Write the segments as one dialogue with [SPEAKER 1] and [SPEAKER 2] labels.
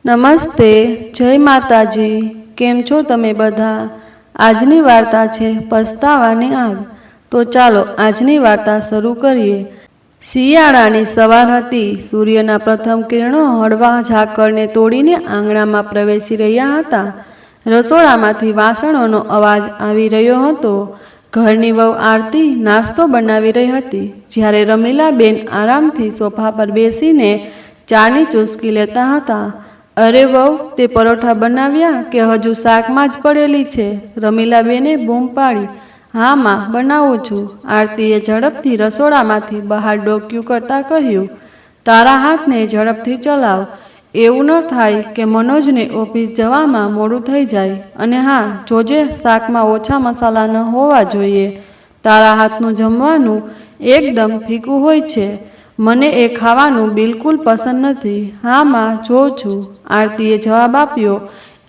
[SPEAKER 1] નમસ્તે, જય માતાજી. કેમ છો તમે બધા? આજની વાર્તા છે પસ્તાવાની આગ. તો ચાલો આજની વાર્તા શરૂ કરીએ. શિયાળાની સવાર હતી. સૂર્યના પ્રથમ કિરણો હળવા ઝાકળને તોડીને આંગણામાં પ્રવેશી રહ્યા હતા. રસોડામાંથી વાસણોનો અવાજ આવી રહ્યો હતો. ઘરની વહુ આરતી નાસ્તો બનાવી રહી હતી, જ્યારે રમીલાબેન આરામથી સોફા પર બેસીને ચાની ચૂસકી લેતા હતા. અરે વહુ, તે પરોઠા બનાવ્યા કે હજુ શાકમાં જ પડેલી છે? રમીલાબેને બૂમ પાડી. હા માં, બનાવું છું. આરતીએ ઝડપથી રસોડામાંથી બહાર ડોક્યું કરતાં કહ્યું. તારા હાથને ઝડપથી ચલાવ. એવું ન થાય કે મનોજને ઓફિસ જવામાં મોડું થઈ જાય. અને હા, જોજે શાકમાં ઓછા મસાલા ન હોવા જોઈએ. તારા હાથનું જમવાનું એકદમ ફીકું હોય છે. મને એ ખાવાનું બિલકુલ પસંદ નથી. હા માં, જોઉં છું, આરતીએ જવાબ આપ્યો.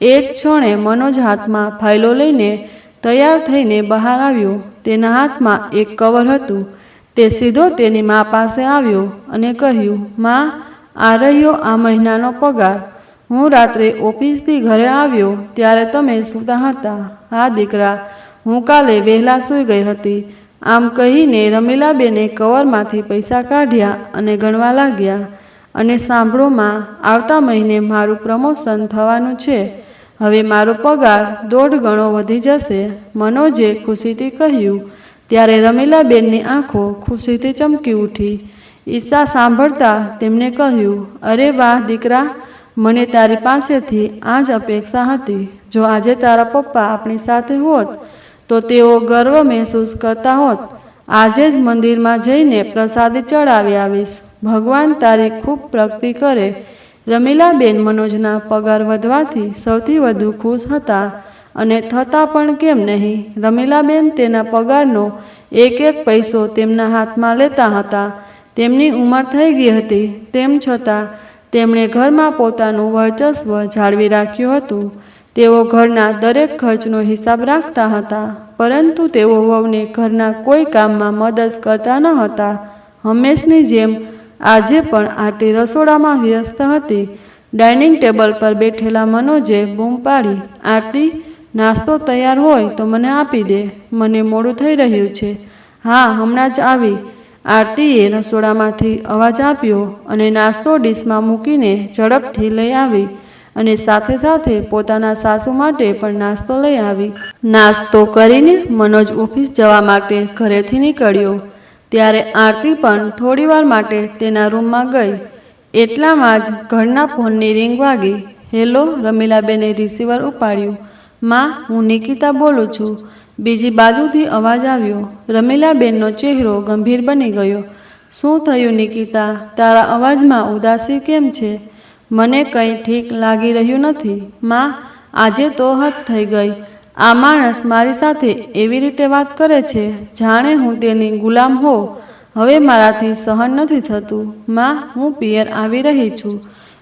[SPEAKER 1] એ જ ક્ષણે મનોજ હાથમાં ફાઇલો લઈને તૈયાર થઈને બહાર આવ્યો. તેના હાથમાં એક કવર હતું. તે સીધો તેની મા પાસે આવ્યો અને કહ્યું, માં, આ રહ્યો આ મહિનાનો પગાર. હું રાત્રે ઓફિસથી ઘરે આવ્યો ત્યારે તમે સૂતા હતા. હા દીકરા, હું કાલે વહેલા સૂઈ ગઈ હતી. આમ કહીને રમીલાબેને કવરમાંથી પૈસા કાઢ્યા અને ગણવા લાગ્યા. અને સાંભળો માં, આવતા મહિને મારું પ્રમોશન થવાનું છે. હવે મારો પગાર 1.5 ગણો વધી જશે, મનોજે ખુશીથી કહ્યું. ત્યારે રમીલાબેનની આંખો ખુશીથી ચમકી ઉઠી. ઈચ્છા સાંભળતા તેમને કહ્યું, અરે વાહ દીકરા, મને તારી પાસેથી આ જ અપેક્ષા હતી. જો આજે તારા પપ્પા આપણી સાથે હોત તો તેઓ ગર્વ મહેસૂસ કરતા હોત. આજે જ મંદિરમાં જઈને પ્રસાદી ચડાવી આવીશ. ભગવાન તારી ખૂબ પ્રગતિ કરે. રમીલાબેન મનોજના પગાર વધવાથી સૌથી વધુ ખુશ હતા. અને થતા પણ કેમ નહીં. રમીલાબેન તેના પગારનો એક એક પૈસો તેમના હાથમાં લેતા હતા. તેમની ઉંમર થઈ ગઈ હતી, તેમ છતાં તેમણે ઘરમાં પોતાનું વર્ચસ્વ જાળવી રાખ્યું હતું. તેઓ ઘરના દરેક ખર્ચનો હિસાબ રાખતા હતા, પરંતુ તેઓ વહુને ઘરના કોઈ કામમાં મદદ કરતા ન હતા. હંમેશની જેમ આજે પણ આરતી રસોડામાં વ્યસ્ત હતી. ડાઇનિંગ ટેબલ પર બેઠેલા મનોજે બૂમ પાડી, આરતી, નાસ્તો તૈયાર હોય તો મને આપી દે. મને મોડું થઈ રહ્યું છે. હા, હમણાં જ આવી. આરતીએ રસોડામાંથી અવાજ આપ્યો અને નાસ્તો ડીશમાં મૂકીને ઝડપથી લઈ આવી. અને સાથે સાથે પોતાના સાસુ માટે પણ નાસ્તો લઈ આવી. નાસ્તો કરીને મનોજ ઓફિસ જવા માટે ઘરેથી નીકળ્યો. ત્યારે આરતી પણ થોડીવાર માટે તેના રૂમમાં ગઈ. એટલામાં જ ઘરના ફોનની રિંગ વાગી. હેલો, રમીલાબેને રિસીવર ઉપાડ્યું. માં, હું નિકિતા બોલું છું. બીજી બાજુથી અવાજ આવ્યો. રમીલાબેનનો ચહેરો ગંભીર બની ગયો. શું થયું નિકિતા? તારા અવાજમાં ઉદાસી કેમ છે? મને કંઈ ઠીક લાગી રહ્યું નથી. માં, આજે તો હદ થઈ ગઈ. આ માણસ મારી સાથે એવી રીતે વાત કરે છે જાણે હું તેની ગુલામ હોઉં. હવે મારાથી સહન નથી થતું. માં, હું પિયર આવી રહી છું.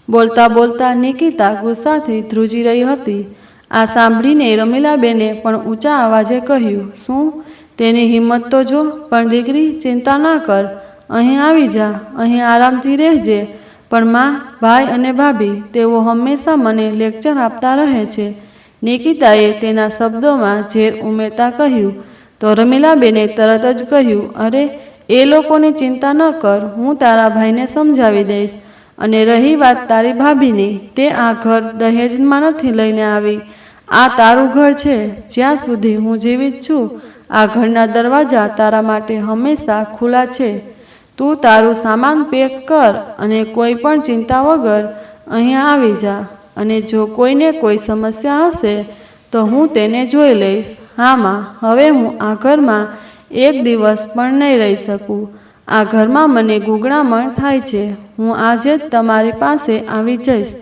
[SPEAKER 1] બોલતા બોલતા નિકિતા ગુસ્સાથી ધ્રુજી રહી હતી. આ સાંભળીને રમીલાબેને પણ ઊંચા અવાજે કહ્યું, શું? તેની હિંમત તો જો. પણ દીકરી, ચિંતા ના કર, અહીં આવી જા, અહીં આરામથી રહેજે. પણ માં, ભાઈ અને ભાભી, તેઓ હંમેશા મને લેક્ચર આપતા રહે છે. નિકિતાએ તેના શબ્દોમાં ઝેર ઉમેરતા કહ્યું. તો રમીલાબેને તરત જ કહ્યું, અરે, એ લોકોની ચિંતા ન કર, હું તારા ભાઈને સમજાવી દઈશ. અને રહી વાત તારી ભાભીની, તે આ ઘર દહેજમાં નથી લઈને આવી. આ તારું ઘર છે. જ્યાં સુધી હું જીવિત છું, આ ઘરના દરવાજા તારા માટે હંમેશા ખુલ્લા છે. તું તારું સામાન પેક કર અને કોઈ પણ ચિંતા વગર અહીંયા આવી જા. અને જો કોઈને કોઈ સમસ્યા હશે તો હું તેને જોઈ લઈશ. હા માં, હવે હું આ ઘરમાં એક દિવસ પણ નહીં રહી શકું. આ ઘરમાં મને ગૂંગળામણ થાય છે. હું આજે જ તમારી પાસે આવી જઈશ.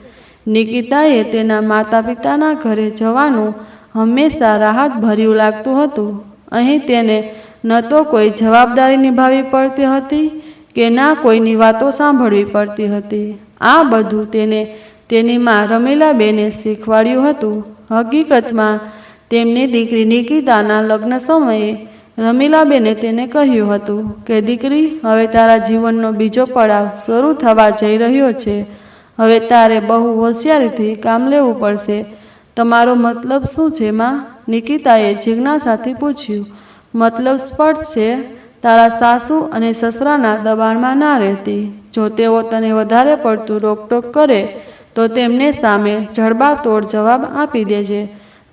[SPEAKER 1] નિકિતાએ તેના માતા પિતાના ઘરે જવાનું હંમેશા રાહત ભર્યું લાગતું હતું. અહીં તેને ન તો કોઈ જવાબદારી નિભાવવી પડતી હતી કે ના કોઈની વાતો સાંભળવી પડતી હતી. આ બધું તેને તેની મા રમીલાબેને શીખવાડ્યું હતું. હકીકતમાં તેમની દીકરી નિકિતાના લગ્ન સમયે રમીલાબેને તેને કહ્યું હતું કે દીકરી, હવે તારા જીવનનો બીજો પડાવ શરૂ થવા જઈ રહ્યો છે. હવે તારે બહુ હોશિયારીથી કામ લેવું પડશે. તમારો મતલબ શું છે માં? નિકિતાએ જિજ્ઞાસાથી પૂછ્યું. મતલબ સ્પષ્ટ છે. તારા સાસુ અને સસરાના દબાણમાં ના રહેતી. જો તેઓ તને વધારે પડતું રોકટોક કરે તો તેમને સામે જડબાતોડ જવાબ આપી દેજે.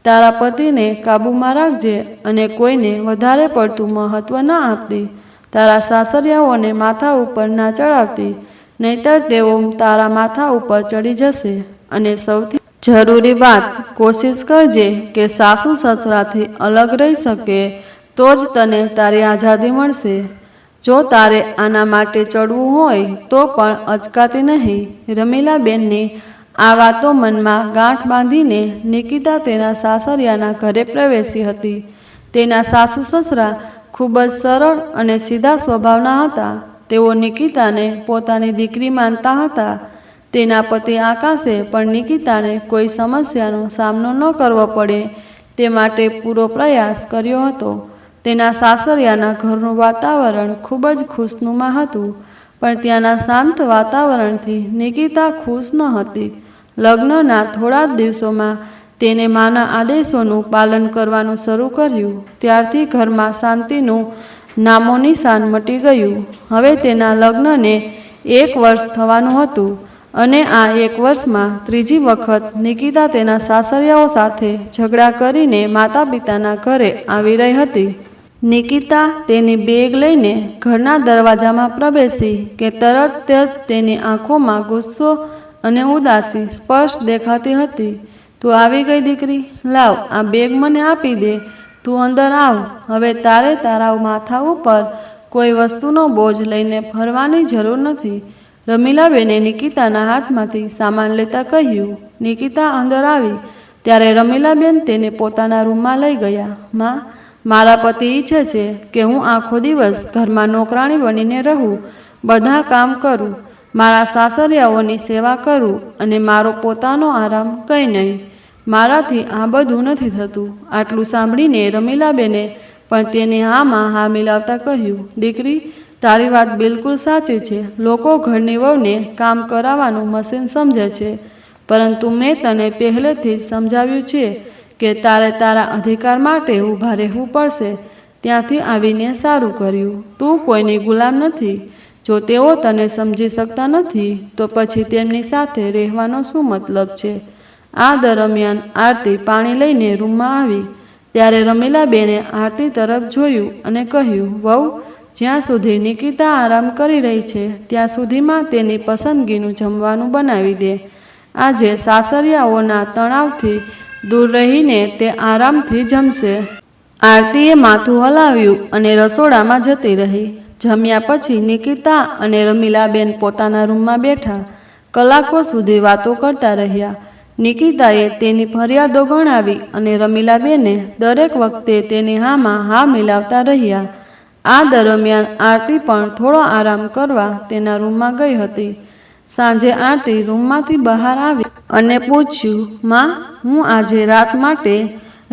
[SPEAKER 1] તારા પતિને કાબૂમાં રાખજે અને કોઈને વધારે પડતું મહત્વ ના આપતી. તારા સાસરિયાઓને માથા ઉપર ના ચડાવતી, નહીતર તેઓ તારા માથા ઉપર ચડી જશે. અને સૌથી જરૂરી વાત, કોશિશ કરજે કે સાસુ સસરાથી અલગ રહી શકે, તો જ તને તારી આઝાદી મળશે. જો તારે આના માટે ચડવું હોય તો પણ અચકાતી નહીં. રમીલાબેનની આ વાતો મનમાં ગાંઠ બાંધીને નિકિતા તેના સાસરિયાના ઘરે પ્રવેશી હતી. તેના સાસુ સસરા ખૂબ જ સરળ અને સીધા સ્વભાવના હતા. તેઓ નિકિતાને પોતાની દીકરી માનતા હતા. તેના પતિ આકાશે પણ નિકિતાને કોઈ સમસ્યાનો સામનો ન કરવો પડે તે માટે પૂરો પ્રયાસ કર્યો હતો. તેના સાસરિયાના ઘરનું વાતાવરણ ખૂબ જ ખુશનુમા હતું, પણ ત્યાંના શાંત વાતાવરણથી નિકિતા ખુશ ન હતી. લગ્નના થોડા જ દિવસોમાં તેને માના આદેશોનું પાલન કરવાનું શરૂ કર્યું. ત્યારથી ઘરમાં શાંતિનું નામો નિશાન મટી ગયું. હવે તેના લગ્નને 1 વર્ષ થવાનું હતું અને આ 1 વર્ષમાં ત્રીજી વખત નિકિતા તેના સાસરિયાઓ સાથે ઝઘડા કરીને માતા પિતાના ઘરે આવી રહી હતી. નિકિતા તેની બેગ લઈને ઘરના દરવાજામાં પ્રવેશી કે તરત જ તેની આંખોમાં ગુસ્સો અને ઉદાસી સ્પષ્ટ દેખાતી હતી. તું આવી ગઈ દીકરી? લાવ આ બેગ મને આપી દે. તું અંદર આવ. હવે તારે તારા માથા ઉપર કોઈ વસ્તુનો બોજ લઈને ફરવાની જરૂર નથી. રમીલાબેને નિકિતાના હાથમાંથી સામાન લેતા કહ્યું. નિકિતા અંદર આવી ત્યારે રમીલાબેન તેને પોતાના રૂમમાં લઈ ગયા. માં, મારા પતિ ઈચ્છે છે કે હું આખો દિવસ ઘરમાં નોકરાણી બનીને રહું, બધા કામ કરું, મારા સાસરિયાઓની સેવા કરું અને મારો પોતાનો આરામ કંઈ નહીં. મારાથી આ બધું નથી થતું. આટલું સાંભળીને રમીલાબેને પણ તેને હામાં હા મિલાવતા કહ્યું. દીકરી, તારી વાત બિલકુલ સાચી છે. લોકો ઘરની વહુને કામ કરાવવાનું મશીન સમજે છે, પરંતુ મેં તને પહેલેથી જ સમજાવ્યું છે કે તારે તારા અધિકાર માટે ઊભા રહેવું પડશે. ત્યાંથી આવીને સારું કર્યું. તું કોઈની ગુલામ નથી. જો તેઓ તને સમજી શકતા નથી તો પછી તેમની સાથે રહેવાનો શું મતલબ છે? આ દરમિયાન આરતી પાણી લઈને રૂમમાં આવી ત્યારે રમીલાબેને આરતી તરફ જોયું અને કહ્યું. વહુ, જ્યાં સુધી નિકિતા આરામ કરી રહી છે ત્યાં સુધીમાં તેની પસંદગીનું જમવાનું બનાવી દે. આજે સાસરિયાઓના તણાવથી દૂર રહીને તે આરામથી જમશે. આરતીએ માથું હલાવ્યું અને રસોડામાં જતી રહી. જમ્યા પછી નિકિતા અને રમીલાબેન પોતાના રૂમમાં બેઠા કલાકો સુધી વાતો કરતા રહ્યા. નિકિતાએ તેની ફરિયાદો ગણાવી અને રમીલાબેને દરેક વખતે તેની હામાં હા મિલાવતા રહ્યા. આ દરમિયાન આરતી પણ થોડો આરામ કરવા તેના રૂમમાં ગઈ હતી. સાંજે આરતી રૂમમાંથી બહાર આવી અને પૂછ્યું. માં, હું આજે રાત માટે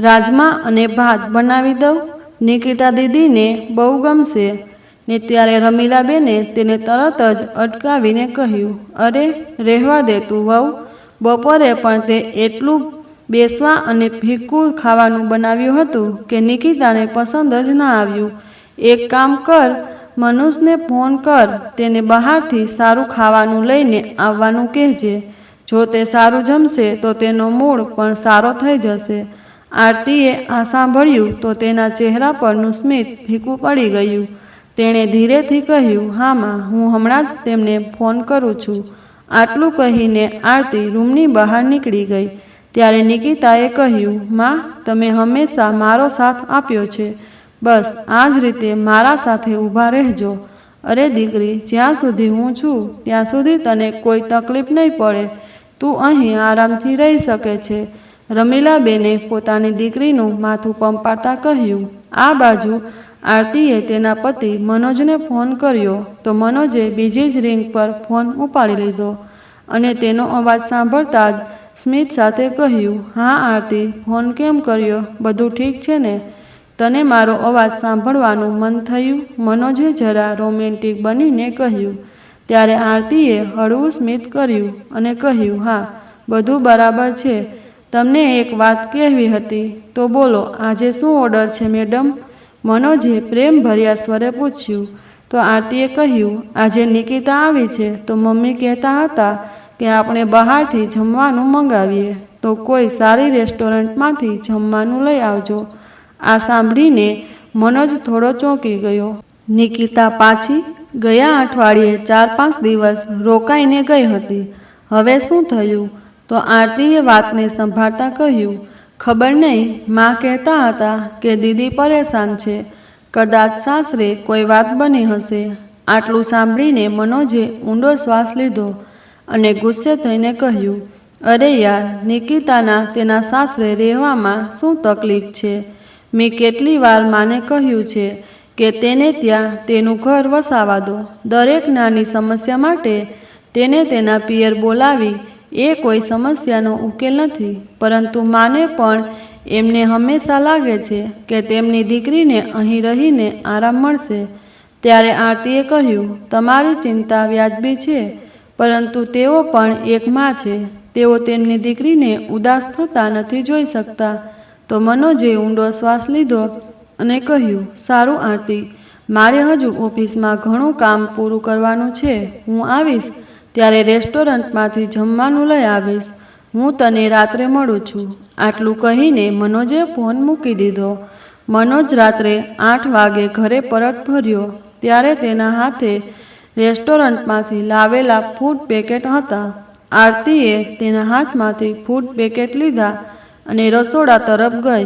[SPEAKER 1] રાજમા અને ભાત બનાવી દઉં? નિકિતા દીદીને બહુ ગમશે. ને ત્યારે રમીલાબેને તેને તરત જ અટકાવીને કહ્યું. અરે રહેવા દે તું વહુ. બપોરે પણ તે એટલું બેસવા અને ફીકું ખાવાનું બનાવ્યું હતું કે નિકિતાને પસંદ જ ના આવ્યું. એક કામ કર, મનુષને ફોન કર, તેને બહારથી સારું ખાવાનું લઈને આવવાનું કહેજે. જો તે સારું જમશે તો તેનો મૂડ પણ સારો થઈ જશે. આરતીએ આ સાંભળ્યું તો તેના ચહેરા પરનું સ્મિત ફીકું પડી ગયું. તેણે ધીરેથી કહ્યું. હા માં, હું હમણાં જ તેમને ફોન કરું છું. આટલું કહીને આરતી રૂમની બહાર નીકળી ગઈ. ત્યારે નિકિતાએ કહ્યું. માં, તમે હંમેશા મારો સાથ આપ્યો છે. બસ આ જ રીતે મારા સાથે ઊભા રહેજો. અરે દીકરી, જ્યાં સુધી હું છું ત્યાં સુધી તને કોઈ તકલીફ નહીં પડે. તું અહીં આરામથી રહી શકે છે. રમીલાબેને પોતાની દીકરીનું માથું પંપાળતા કહ્યું. આ બાજુ આરતીએ તેના પતિ મનોજને ફોન કર્યો તો મનોજે બીજી જ રિંગ પર ફોન ઉપાડી લીધો અને તેનો અવાજ સાંભળતા જ સ્મિત સાથે કહ્યું. હા આરતી, ફોન કેમ કર્યો? બધું ઠીક છે ને? તને મારો અવાજ સાંભળવાનું મન થયું? મનોજે જરા રોમેન્ટિક બનીને કહ્યું. ત્યારે આરતીએ હળવું સ્મિત કર્યું અને કહ્યું, હા, બધું બરાબર છે. તમને એક વાત કહેવી હતી, તો બોલો, આજે શું ઓર્ડર છે મેડમ? મનોજે પ્રેમભર્યા સ્વરે પૂછ્યું. તો આરતીએ કહ્યું, આજે નિકિતા આવી છે તો મમ્મી કહેતા હતા કે આપણે બહારથી જમવાનું મંગાવીએ, તો કોઈ સારી રેસ્ટોરન્ટમાંથી જમવાનું લઈ આવજો. આ સાંભળીને મનોજ થોડો ચોંકી ગયો. નિકિતા પાછી ગયા અઠવાડિયે 4-5 દિવસ રોકાઈને ગઈ હતી. હવે શું થયું? તો આરતીએ વાતને સંભાળતા કહ્યું, ખબર નહીં, માં કહેતા હતા કે દીદી પરેશાન છે, કદાચ સાસરે કોઈ વાત બની હશે. આટલું સાંભળીને મનોજે ઊંડો શ્વાસ લીધો અને ગુસ્સે થઈને કહ્યું, અરે યાર, નિકિતાના તેના સાસરે રહેવામાં શું તકલીફ છે? મેં કેટલી વાર માને કહ્યું છે કે તેને ત્યાં તેનું ઘર વસાવા દો. દરેક નાની સમસ્યા માટે તેને તેના પિયર બોલાવી એ કોઈ સમસ્યાનો ઉકેલ નથી. પરંતુ માને પણ એમને હંમેશા લાગે છે કે તેમની દીકરીને અહીં રહીને આરામ મળશે. ત્યારે આરતીએ કહ્યું, તમારી ચિંતા વ્યાજબી છે, પરંતુ તેઓ પણ એક માં છે. તેઓ તેમની દીકરીને ઉદાસ થતા નથી જોઈ શકતા. તો મનોજે ઊંડો શ્વાસ લીધો અને કહ્યું, સારું આરતી, મારે હજુ ઓફિસમાં ઘણું કામ પૂરું કરવાનું છે. હું આવીશ ત્યારે રેસ્ટોરન્ટમાંથી જમવાનું લઈ આવીશ. હું તને રાત્રે મળું છું. આટલું કહીને મનોજે ફોન મૂકી દીધો. મનોજ રાત્રે 8 વાગે ઘરે પરત ફર્યો ત્યારે તેના હાથે રેસ્ટોરન્ટમાંથી લાવેલા ફૂડ પેકેટ હતા. આરતીએ તેના હાથમાંથી ફૂડ પેકેટ લીધા અને રસોડા તરફ ગઈ.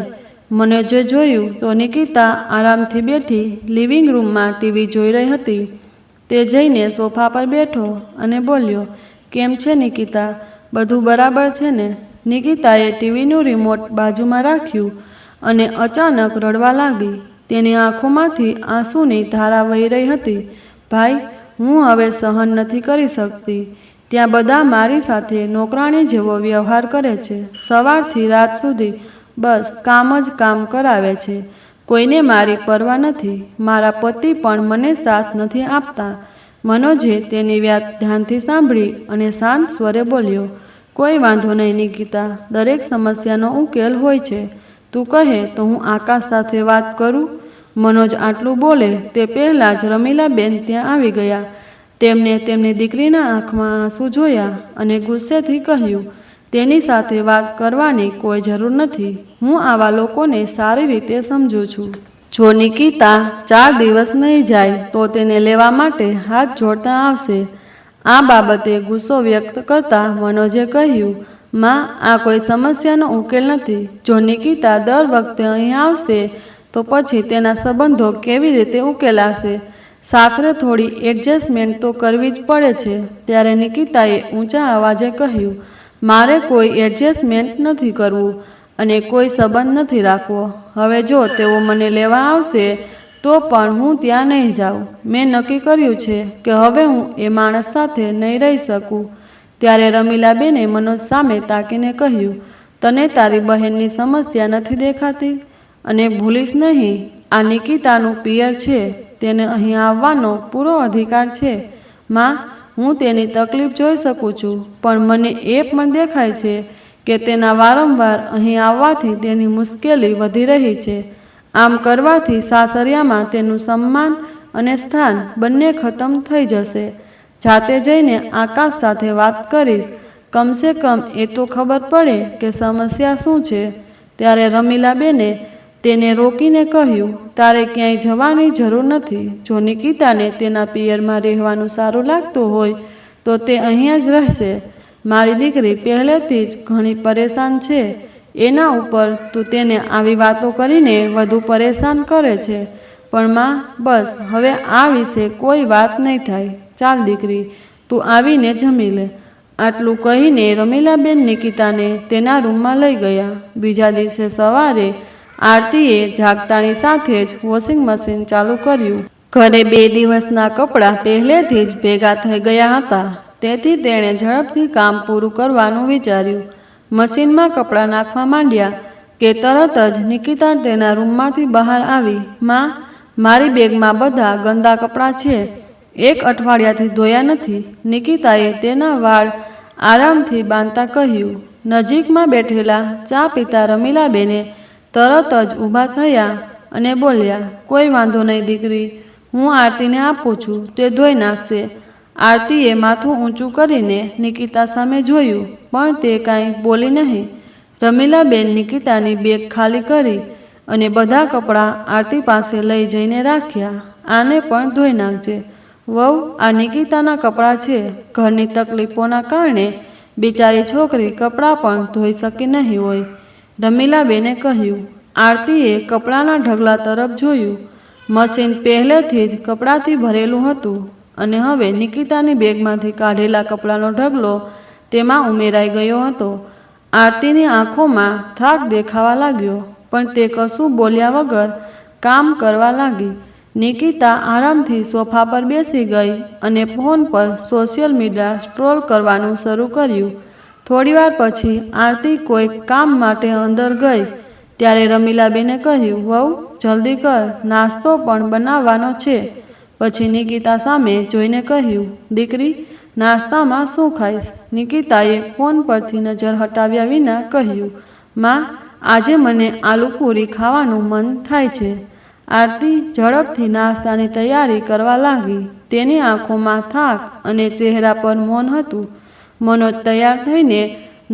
[SPEAKER 1] મનોજે જોયું તો નિકિતા આરામથી બેઠી લિવિંગ રૂમમાં ટીવી જોઈ રહી હતી. તે જઈને સોફા પર બેઠો અને બોલ્યો, કેમ છે નિકિતા, બધું બરાબર છે ને? નિકિતાએ ટીવીનું રિમોટ બાજુમાં રાખ્યું અને અચાનક રડવા લાગી. તેની આંખોમાંથી આંસુની ધારા વહી રહી હતી. ભાઈ, હું હવે સહન નથી કરી શકતી. ત્યાં બધા મારી સાથે નોકરાણી જેવો વ્યવહાર કરે છે. સવારથી રાત સુધી બસ કામ જ કામ કરાવે છે. કોઈને મારી પરવા નથી. મારા પતિ પણ મને સાથ નથી આપતા. મનોજે તેની વાત ધ્યાનથી સાંભળી અને શાંત સ્વરે બોલ્યો, કોઈ વાંધો નહીં નિકિતા, દરેક સમસ્યાનો ઉકેલ હોય છે. તું કહે તો હું આકાશ સાથે વાત કરું. મનોજ આટલું બોલે તે પહેલાં જ રમીલાબેન ત્યાં આવી ગયા. તેમને તેમની દીકરીના આંખમાં આંસુ જોયા અને ગુસ્સેથી કહ્યું, તેની સાથે વાત કરવાની કોઈ જરૂર નથી. હું આવા લોકોને સારી રીતે સમજું છું. જો નિકિતા 4 દિવસ નહીં જાય તો તેને લેવા માટે હાથ જોડતા આવશે. આ બાબતે ગુસ્સો વ્યક્ત કરતા મનોજે કહ્યું, માં, આ કોઈ સમસ્યાનો ઉકેલ નથી. જો નિકિતા દર વખતે અહીં આવશે તો પછી તેના સંબંધો કેવી રીતે ઉકેલાશે? સાસરે થોડી એડજસ્ટમેન્ટ તો કરવી જ પડે છે. ત્યારે નિકિતાએ ઊંચા અવાજે કહ્યું, મારે કોઈ એડજસ્ટમેન્ટ નથી કરવું અને કોઈ સંબંધ નથી રાખવો. હવે જો તેઓ મને લેવા આવશે તો પણ હું ત્યાં નહીં જાઉં. મેં નક્કી કર્યું છે કે હવે હું એ માણસ સાથે નહીં રહી શકું. ત્યારે રમીલાબેને મનોજ સામે તાકીને કહ્યું, તને તારી બહેનની સમસ્યા નથી દેખાતી? અને ભૂલીશ નહીં, આ નિકિતાનું પિયર છે. તેને અહીં આવવાનો પૂરો અધિકાર છે. માં, હું તેની તકલીફ જોઈ શકું છું, પણ મને એ પણ દેખાય છે કે તેના વારંવાર અહીં આવવાથી તેની મુશ્કેલી વધી રહી છે. આમ કરવાથી સાસરિયામાં તેનું સન્માન અને સ્થાન બંને ખતમ થઈ જશે. જાતે જઈને આકાશ સાથે વાત કરીશ. કમસે કમ એ તો ખબર પડે કે સમસ્યા શું છે. ત્યારે રમીલાબેને તેને રોકીને કહ્યું, તારે ક્યાંય જવાની જરૂર નથી. જો નિકિતાને તેના પિયરમાં રહેવાનું સારું લાગતું હોય તો તે અહીંયા જ રહેશે. મારી દીકરી પહેલેથી જ ઘણી પરેશાન છે. એના ઉપર તું તેને આવી વાતો કરીને વધુ પરેશાન કરે છે. પણ માં, બસ હવે આ વિશે કોઈ વાત નહીં થાય. ચાલ દીકરી, તું આવીને જમી લે. આટલું કહીને રમીલાબેન નિકિતાને તેના રૂમમાં લઈ ગયા. બીજા દિવસે સવારે આરતીએ જાગતાની સાથે જ વોશિંગ મશીન ચાલુ કર્યું. ઘરે 2 દિવસના કપડાં પહેલેથી જ ભેગા થઈ ગયા હતા. તેથી તેણે ઝડપથી કામ પૂરું કરવાનું વિચાર્યું. મશીનમાં કપડાં નાખવા માંડ્યા કે તરત જ નિકિતા તેના રૂમમાંથી બહાર આવી. માં, મારી બેગમાં બધા ગંદા કપડાં છે. 1 અઠવાડિયાથી ધોયા નથી. નિકિતાએ તેના વાળ આરામથી બાંધતા કહ્યું. નજીકમાં બેઠેલા ચા પીતા રમીલાબેને તરત જ ઊભા થયા અને બોલ્યા, કોઈ વાંધો નહીં દીકરી, હું આરતીને આપું છું, તે ધોઈ નાખશે. આરતીએ માથું ઊંચું કરીને નિકિતા સામે જોયું, પણ તે કાંઈ બોલી નહીં. રમીલાબેન નિકિતાની બેગ ખાલી કરી અને બધા કપડાં આરતી પાસે લઈ જઈને રાખ્યા. આને પણ ધોઈ નાખજે. વહુ, આ નિકિતાના કપડાં છે. ઘરની તકલીફોના કારણે બિચારી છોકરી કપડાં પણ ધોઈ શકી નહીં હોય, રમીલાબેને કહ્યું. આરતીએ કપડાના ઢગલા તરફ જોયું. મશીન પહેલેથી જ કપડાંથી ભરેલું હતું અને હવે નિકિતાની બેગમાંથી કાઢેલા કપડાનો ઢગલો તેમાં ઉમેરાઈ ગયો હતો. આરતીની આંખોમાં થાક દેખાવા લાગ્યો, પણ તે કશું બોલ્યા વગર કામ કરવા લાગી. નિકિતા આરામથી સોફા પર બેસી ગઈ અને ફોન પર સોશિયલ મીડિયા સ્ક્રોલ કરવાનું શરૂ કર્યું. થોડીવાર પછી આરતી કોઈ કામ માટે અંદર ગઈ ત્યારે રમીલાબેને કહ્યું, વહુ જલ્દી કર, નાસ્તો પણ બનાવવાનો છે. પછી નિકિતા સામે જોઈને કહ્યું, દીકરી નાસ્તામાં શું ખાઈશ? નિકિતાએ ફોન પરથી નજર હટાવ્યા વિના કહ્યું, માં આજે મને આલુપૂરી ખાવાનું મન થાય છે. આરતી ઝડપથી નાસ્તાની તૈયારી કરવા લાગી. તેની આંખોમાં થાક અને ચહેરા પર મૌન હતું. મનોજ તૈયાર થઈને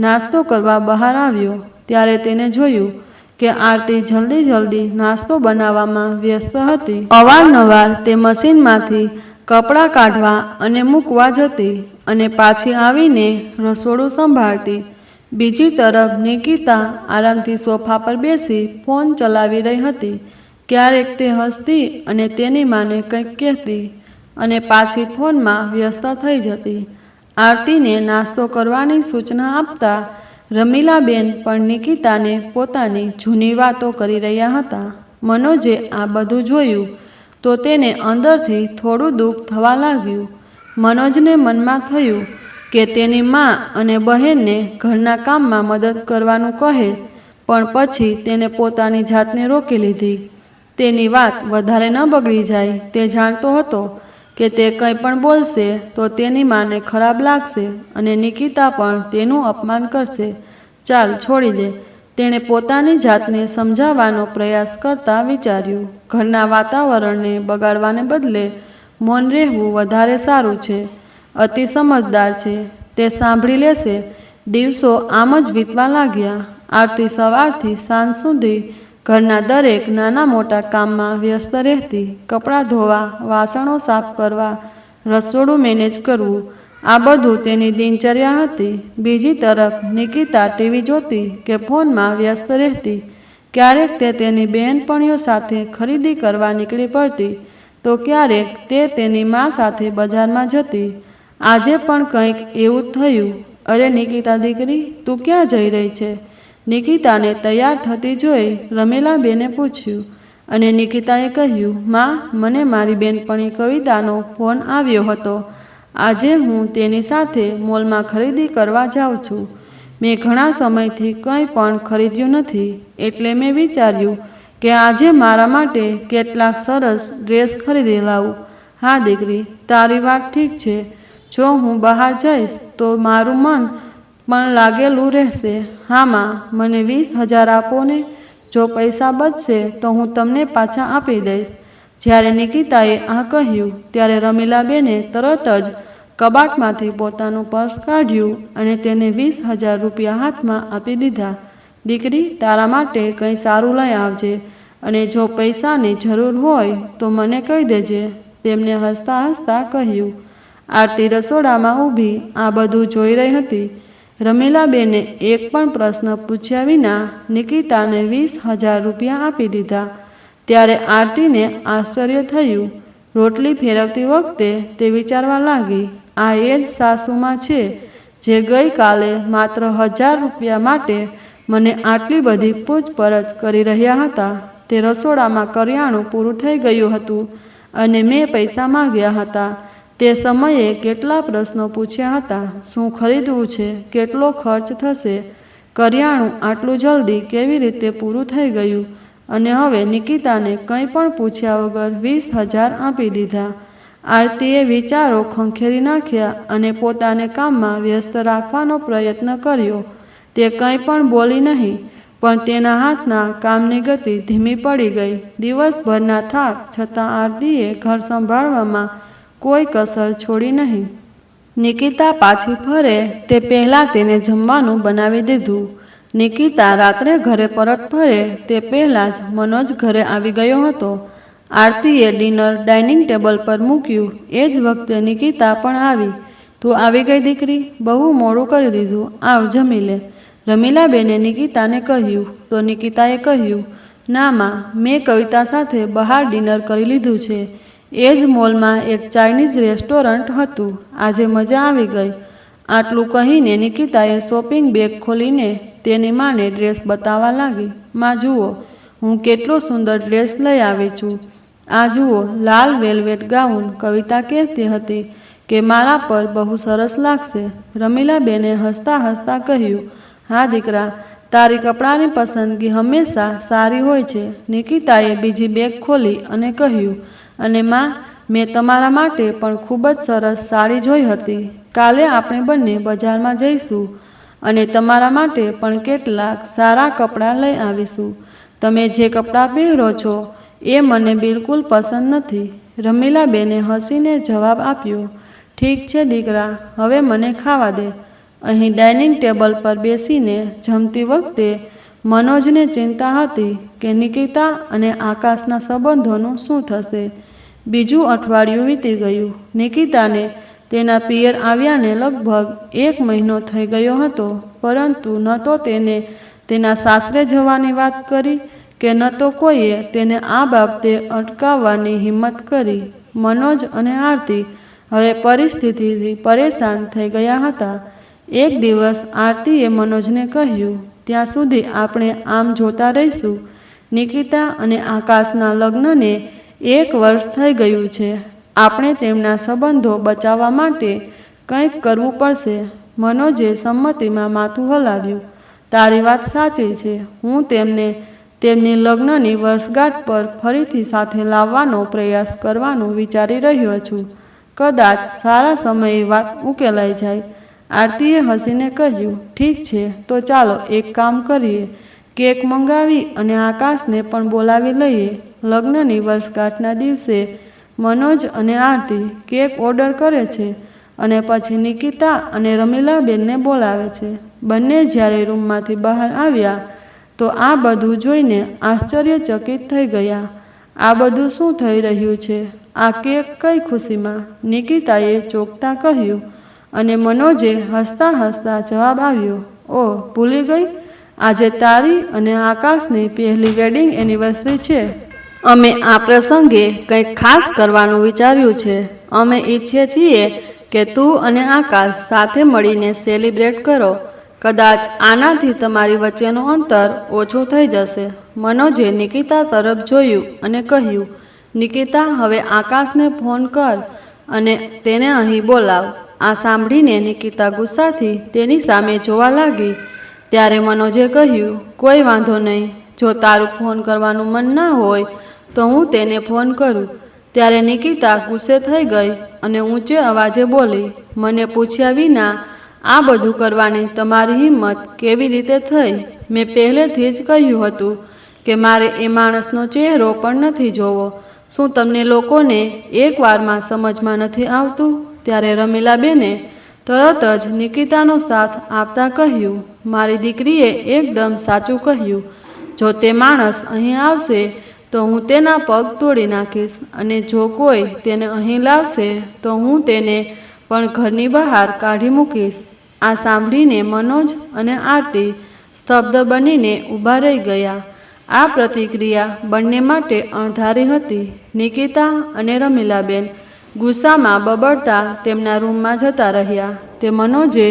[SPEAKER 1] નાસ્તો કરવા બહાર આવ્યો ત્યારે તેને જોયું કે આરતી જલ્દી નાસ્તો બનાવવામાં વ્યસ્ત હતી. અવારનવાર તે મશીનમાંથી કપડાં કાઢવા અને મૂકવા જતી અને પાછી આવીને રસોડું સંભાળતી. બીજી તરફ નિકિતા આરામથી સોફા પર બેસી ફોન ચલાવી રહી હતી. ક્યારેક તે હસતી અને તેની માને કંઈક કહેતી અને પાછી ફોનમાં વ્યસ્ત થઈ જતી. આરતીને નાસ્તો કરવાની સૂચના આપતા રમીલાબેન પણ નિકિતાને પોતાની જૂની વાતો કરી રહ્યા હતા. મનોજે આ બધું જોયું તો તેને અંદરથી થોડું દુઃખ થવા લાગ્યું. મનોજને મનમાં થયું કે તેની મા અને બહેનને ઘરના કામમાં મદદ કરવાનું કહે, પણ પછી તેને પોતાની જાતને રોકી લીધી. તેની વાત વધારે ન બગડી જાય તે જાણતો હતો કે તે કંઈ પણ બોલશે તો તેની માને ખરાબ લાગશે અને નિકિતા પણ તેનું અપમાન કરશે. ચાલ છોડી દે, તેણે પોતાની જાતને સમજાવવાનો પ્રયાસ કરતા વિચાર્યું. ઘરના વાતાવરણને બગાડવાને બદલે મૌન રહેવું વધારે સારું છે. અતિ સમજદાર છે, તે સાંભળી લેશે. દિવસો આમ જ વીતવા લાગ્યા. આરતી સવારથી સાંજ સુધી ઘરના દરેક નાના મોટા કામમાં વ્યસ્ત રહેતી. કપડાં ધોવા, વાસણો સાફ કરવા, રસોડું મેનેજ કરવું, આ બધું તેની દિનચર્યા હતી. બીજી તરફ નિકિતા ટીવી જોતી કે ફોનમાં વ્યસ્ત રહેતી. ક્યારેક તે તેની બહેનપણીઓ સાથે ખરીદી કરવા નીકળી પડતી તો ક્યારેક તે તેની મા સાથે બજારમાં જતી. આજે પણ કંઈક એવું થયું. અરે નિકિતા દીકરી, તું ક્યાં જઈ રહી છે? નિકિતાને તૈયાર થતી જોઈ રમીલાબેને પૂછ્યું અને નિકિતાએ કહ્યું, માં, મને મારી બેનપણી કવિતાનો ફોન આવ્યો હતો. આજે હું તેની સાથે મોલમાં ખરીદી કરવા જાઉં છું. મેં ઘણા સમયથી કંઈ પણ ખરીદ્યું નથી, એટલે મેં વિચાર્યું કે આજે મારા માટે કેટલાક સરસ ડ્રેસ ખરીદી લાવું. હા દીકરી, તારી વાત ઠીક છે. જો હું બહાર જઈશ તો મારું મન પણ લાગેલું રહેશે. હા માં, મને 20,000 આપો ને. જો પૈસા બચશે તો હું તમને પાછા આપી દઈશ. જ્યારે નિકિતાએ આ કહ્યું ત્યારે રમીલાબેને તરત જ કબાટમાંથી પોતાનું પર્સ કાઢ્યું અને તેને 20,000 રૂપિયા હાથમાં આપી દીધા. દીકરી, તારા માટે કંઈ સારું લઈ આવજે અને જો પૈસાની જરૂર હોય તો મને કહી દેજે, તેમને હસતા હસતા કહ્યું. આરતી રસોડામાં ઊભી આ બધું જોઈ રહી હતી. રમીલાબેને એક પણ પ્રશ્ન પૂછ્યા વિના નિકિતાને 20,000 રૂપિયા આપી દીધા. ત્યારે આરતીને આશ્ચર્ય થયું. રોટલી ફેરવતી વખતે તે વિચારવા લાગી, આ એ જ સાસુમાં છે જે ગઈકાલે માત્ર 1,000 રૂપિયા માટે મને આટલી બધી પૂછપરછ કરી રહ્યા હતા. તે રસોડામાં કરિયાણું પૂરું થઈ ગયું હતું અને મેં પૈસા માંગ્યા હતા. તે સમયે કેટલા પ્રશ્નો પૂછ્યા હતા. શું ખરીદવું છે? કેટલો ખર્ચ થશે? કરિયાણું આટલું જલ્દી કેવી રીતે પૂરું થઈ ગયું? અને હવે નિકિતાને કંઈ પણ પૂછ્યા વગર 20,000 આપી દીધા. આરતીએ વિચારો ખંખેરી નાખ્યા અને પોતાને કામમાં વ્યસ્ત રાખવાનો પ્રયત્ન કર્યો. તે કંઈ પણ બોલી નહીં, પણ તેના હાથના કામની ગતિ ધીમી પડી ગઈ. દિવસભરના થાક છતાં આરતીએ ઘર સંભાળવામાં કોઈ કસર છોડી નહીં. નિકિતા પાછી ફરે તે પહેલાં તેને જમવાનું બનાવી દીધું. નિકિતા રાત્રે ઘરે પરત ફરે તે પહેલાં જ મનોજ ઘરે આવી ગયો હતો. આરતીએ ડિનર ડાઇનિંગ ટેબલ પર મૂક્યું. એ જ વખતે નિકિતા પણ આવી. તું આવી ગઈ દીકરી, બહુ મોડું કરી દીધું, આવ જમી લે. રમીલાબેને નિકિતાને કહ્યું. તો નિકિતાએ કહ્યું, ના માં, મેં કવિતા સાથે બહાર ડિનર કરી લીધું છે. એ જ મોલમાં એક ચાઇનીઝ રેસ્ટોરન્ટ હતું. આજે મજા આવી ગઈ. આટલું કહીને નિકિતાએ શોપિંગ બેગ ખોલીને તેની માને ડ્રેસ બતાવવા લાગી. માં જુઓ, હું કેટલો સુંદર ડ્રેસ લઈ આવી છું. આ જુઓ, લાલ વેલ્વેટ ગાઉન. કવિતા કહેતી હતી કે મારા પર બહુ સરસ લાગશે. રમીલાબેને હસતા હસતા કહ્યું, હા દીકરા, તારી કપડાની પસંદગી હંમેશા સારી હોય છે. નિકિતાએ બીજી બેગ ખોલી અને કહ્યું, અને માં, મેં તમારા માટે પણ ખૂબ જ સરસ સાડી જોઈ હતી. કાલે આપણે બંને બજારમાં જઈશું અને તમારા માટે પણ કેટલાક સારા કપડાં લઈ આવીશું. તમે જે કપડાં પહેરો છો એ મને બિલકુલ પસંદ નથી. રમીલાબેને હસીને જવાબ આપ્યો, ઠીક છે દીકરા, હવે મને ખાવા દે. અહીં ડાઇનિંગ ટેબલ પર બેસીને જમતી વખતે મનોજને ચિંતા હતી કે નિકિતા અને આકાશના સંબંધોનું શું થશે. બીજું અઠવાડિયું વીતી ગયું. નિકિતાને તેના પિયર આવ્યાને લગભગ 1 મહિનો થઈ ગયો હતો, પરંતુ ન તો તેને તેના સાસરે જવાની વાત કરી કે ન તો કોઈએ તેને આ બાબતે અટકાવવાની હિંમત કરી. મનોજ અને આરતી હવે પરિસ્થિતિથી પરેશાન થઈ ગયા હતા. એક દિવસ આરતીએ મનોજને કહ્યું, ત્યાં સુધી આપણે આમ જોતા રહીશું. નિકિતા અને આકાશના લગ્નને 1 વર્ષ થઈ ગયું છે. આપણે તેમના સંબંધો બચાવવા માટે કંઈક કરવું પડશે. મનોજે સંમતિમાં માથું હલાવ્યું. તારી વાત સાચી છે. હું તેમને તેમની લગ્નની વર્ષગાંઠ પર ફરીથી સાથે લાવવાનો પ્રયાસ કરવાનું વિચારી રહ્યો છું. કદાચ સારા સમયે વાત ઉકેલાઈ જાય. આરતીએ હસીને કહ્યું, ઠીક છે, તો ચાલો એક કામ કરીએ. કેક મંગાવી અને આકાશને પણ બોલાવી લઈએ. લગ્નની વર્ષગાંઠના દિવસે મનોજ અને આરતી કેક ઓર્ડર કરે છે અને પછી નિકિતા અને રમીલાબેનને બોલાવે છે. બંને જ્યારે રૂમમાંથી બહાર આવ્યા તો આ બધું જોઈને આશ્ચર્યચકિત થઈ ગયા. આ બધું શું થઈ રહ્યું છે? આ કેક કઈ ખુશીમાં? નિકિતાએ ચોંકતા કહ્યું અને મનોજે હસતા હસતા જવાબ આવ્યો, ઓહ, ભૂલી ગઈ, આજે તારી અને આકાશની પહેલી વેડિંગ એનિવર્સરી છે. અમે આ પ્રસંગે કંઈક ખાસ કરવાનું વિચાર્યું છે. અમે ઈચ્છીએ છીએ કે તું અને આકાશ સાથે મળીને સેલિબ્રેટ કરો. કદાચ આનાથી તમારી વચ્ચેનું અંતર ઓછું થઈ જશે. મનોજે નિકિતા તરફ જોયું અને કહ્યું, નિકિતા, હવે આકાશને ફોન કર અને તેને અહીં બોલાવ. આ સાંભળીને નિકિતા ગુસ્સાથી તેની સામે જોવા લાગી. ત્યારે મનોજે કહ્યું, કોઈ વાંધો નહીં, જો તારું ફોન કરવાનું મન ના હોય તો હું તેને ફોન કરું. ત્યારે નિકિતા ગુસ્સે થઈ ગઈ અને ઊંચે અવાજે બોલી, મને પૂછ્યા વિના આ બધું કરવાની તમારી હિંમત કેવી રીતે થઈ? મેં પહેલેથી જ કહ્યું હતું કે મારે એ માણસનો ચહેરો પણ નથી જોવો. શું તમને લોકોને એક વારમાં સમજમાં નથી આવતું? ત્યારે રમીલાબેને તરત જ નિકિતાનો સાથ આપતા કહ્યું, મારી દીકરીએ એકદમ સાચું કહ્યું. જો તે માણસ અહીં આવશે તો હું તેના પગ તોડી નાખીશ અને જો કોઈ તેને અહીં લાવશે તો હું તેને પણ ઘરની બહાર કાઢી મૂકીશ. આ સાંભળીને મનોજ અને આરતી સ્તબ્ધ બનીને ઊભા રહી ગયા. આ પ્રતિક્રિયા બંને માટે અણધારી હતી. નિકિતા અને રમીલાબેન ગુસ્સામાં બબડતા તેમના રૂમમાં જતા રહ્યા. તે મનોજે